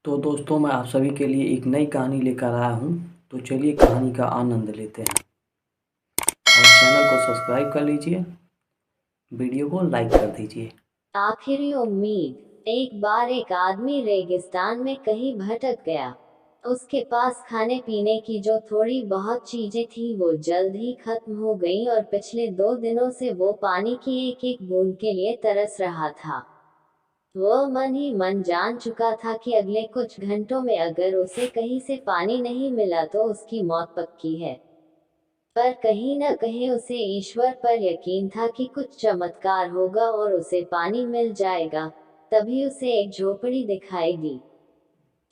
तो दोस्तों मैं आप सभी के लिए एक नई कहानी लेकर आया हूँ। तो चलिए कहानी का आनंद लेते हैं और चैनल को सब्सक्राइब कर लीजिए, वीडियो को लाइक कर दीजिए। आखिरी उम्मीद। एक बार एक आदमी रेगिस्तान में कहीं भटक गया। उसके पास खाने पीने की जो थोड़ी बहुत चीजें थी वो जल्द ही खत्म हो गई और पिछले 2 दिनों से वो पानी की एक एक बूंद के लिए तरस रहा था। वह मन ही मन जान चुका था कि अगले कुछ घंटों में अगर उसे कहीं से पानी नहीं मिला तो उसकी मौत पक्की है। पर कहीं न कहीं उसे ईश्वर पर यकीन था कि कुछ चमत्कार होगा और उसे पानी मिल जाएगा। तभी उसे एक झोपड़ी दिखाई दी।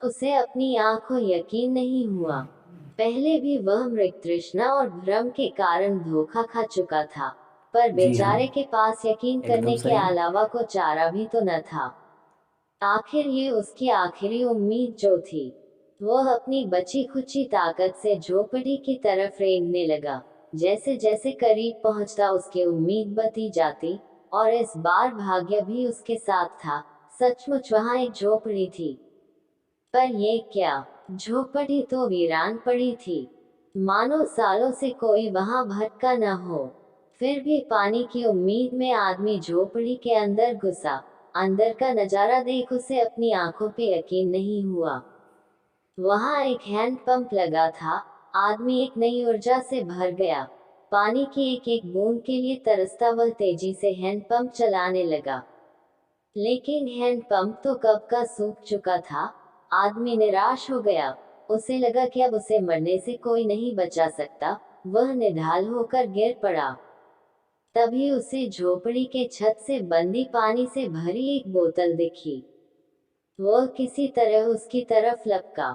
उसे अपनी आंखों यकीन नहीं हुआ। पहले भी वह मृग तृष्णा और भ्रम के कारण धोखा खा चुका था, पर जी हाँ, बेचारे के पास यकीन एकदम करने के सही। अलावा को चारा भी तो न था। आखिर ये उसकी आखिरी उम्मीद जो थी। वह अपनी बची खुची ताकत से झोपड़ी की तरफ रेंगने लगा। जैसे जैसे करीब पहुंचता उसकी उम्मीद बढ़ती जाती, और इस बार भाग्य भी उसके साथ था। सचमुच वहां एक झोपड़ी थी। पर ये क्या, झोपड़ी तो वीरान पड़ी थी। मानो सालों से कोई वहां भटका न हो। फिर भी पानी की उम्मीद में आदमी झोपड़ी के अंदर घुसा। अंदर का नजारा देख उसे अपनी आंखों पे यकीन नहीं हुआ। वहां एक हैंड पंप लगा था। आदमी एक नई ऊर्जा से भर गया। पानी की एक एक बूंद के लिए तरसता वह तेजी से हैंड पंप चलाने लगा। लेकिन हैंड पंप तो कब का सूख चुका था। आदमी निराश हो गया। उसे लगा कि अब उसे मरने से कोई नहीं बचा सकता। वह निढाल होकर गिर पड़ा। तभी उसे झोपड़ी के छत से बंदी पानी से भरी एक बोतल दिखी। वह किसी तरह उसकी तरफ लपका।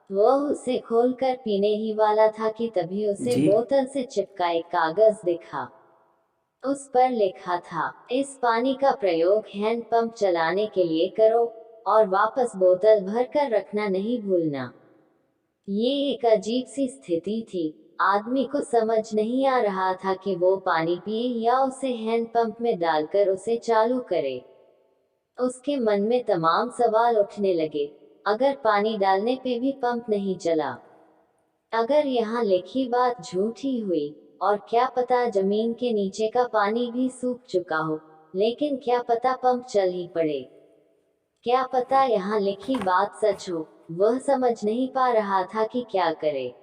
वह उसे खोलकर पीने ही वाला था कि तभी उसे जी, बोतल से चिपका एक कागज दिखा। उस पर लिखा था, इस पानी का प्रयोग हैंड पंप चलाने के लिए करो, और वापस बोतल भर कर रखना नहीं भूलना। ये एक अजीब सी स्थिति थी। आदमी को समझ नहीं आ रहा था कि वो पानी पिए या उसे हैंड पंप में डालकर उसे चालू करे। उसके मन में तमाम सवाल उठने लगे। अगर पानी डालने पे भी पंप नहीं चला, अगर यहाँ लिखी बात झूठी हुई, और क्या पता जमीन के नीचे का पानी भी सूख चुका हो, लेकिन क्या पता पंप चल ही पड़े। क्या पता यहाँ लिखी बात सच हो। वह समझ नहीं पा रहा था कि क्या करे।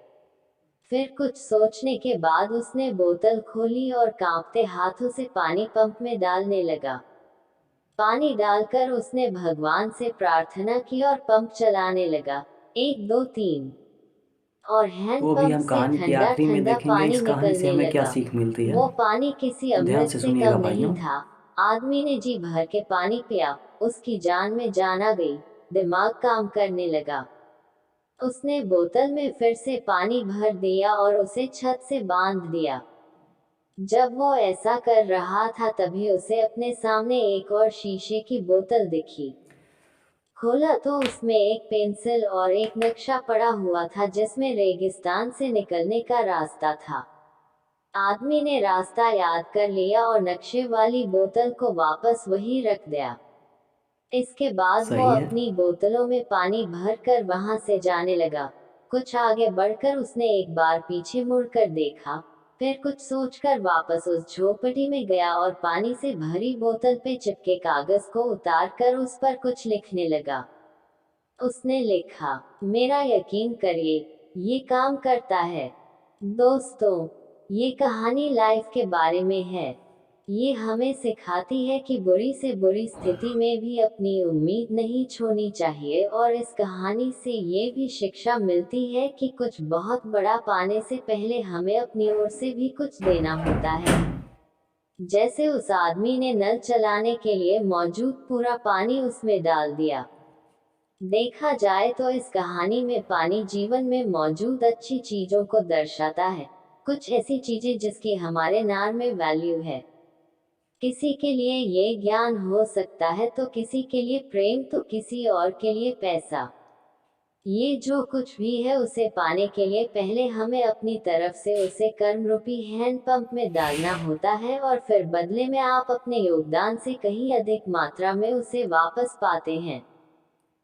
फिर कुछ सोचने के बाद उसने बोतल खोली और कांपते हाथों से पानी पंप में डालने लगा। पानी डालकर उसने भगवान से प्रार्थना की और पंप चलाने लगा। 1 2 3, और तो अभी हैंडपंप हम से कहानी के ठंडा आखिरी में ठंडा देखेंगे पानी इस कहानी से निकलने हमें क्या लगा। सीख मिलती है। वो पानी किसी तो ध्यान अमृत से से सुनिएगा कम नहीं भाइयों। था। आदमी ने जी भर के पानी पिया। उसकी जान में जान आ गई। दिमाग काम करने लगा। उसने बोतल में फिर से पानी भर दिया और उसे छत से बांध दिया। जब वो ऐसा कर रहा था तभी उसे अपने सामने एक और शीशे की बोतल दिखी। खोला तो उसमें एक पेंसिल और एक नक्शा पड़ा हुआ था जिसमें रेगिस्तान से निकलने का रास्ता था। आदमी ने रास्ता याद कर लिया और नक्शे वाली बोतल को वापस वहीं रख दिया। इसके बाद वो सही है। अपनी बोतलों में पानी भरकर वहां से जाने लगा। कुछ आगे बढ़कर उसने एक बार पीछे मुड़कर देखा। फिर कुछ सोचकर वापस उस झोपड़ी में गया और पानी से भरी बोतल पे चिपके कागज को उतारकर उस पर कुछ लिखने लगा। उसने लिखा, मेरा यकीन करिए, ये काम करता है। दोस्तों, ये कहानी लाइफ के बारे में है। ये हमें सिखाती है कि बुरी से बुरी स्थिति में भी अपनी उम्मीद नहीं छोड़नी चाहिए, और इस कहानी से ये भी शिक्षा मिलती है कि कुछ बहुत बड़ा पाने से पहले हमें अपनी ओर से भी कुछ देना होता है। जैसे उस आदमी ने नल चलाने के लिए मौजूद पूरा पानी उसमें डाल दिया। देखा जाए तो इस कहानी में पानी जीवन में मौजूद अच्छी चीजों को दर्शाता है। कुछ ऐसी चीजें जिसकी हमारे नाम में वैल्यू है। किसी के लिए ये ज्ञान हो सकता है, तो किसी के लिए प्रेम, तो किसी और के लिए पैसा। ये जो कुछ भी है उसे पाने के लिए पहले हमें अपनी तरफ से उसे कर्म रूपी हैंड पंप में डालना होता है, और फिर बदले में आप अपने योगदान से कहीं अधिक मात्रा में उसे वापस पाते हैं।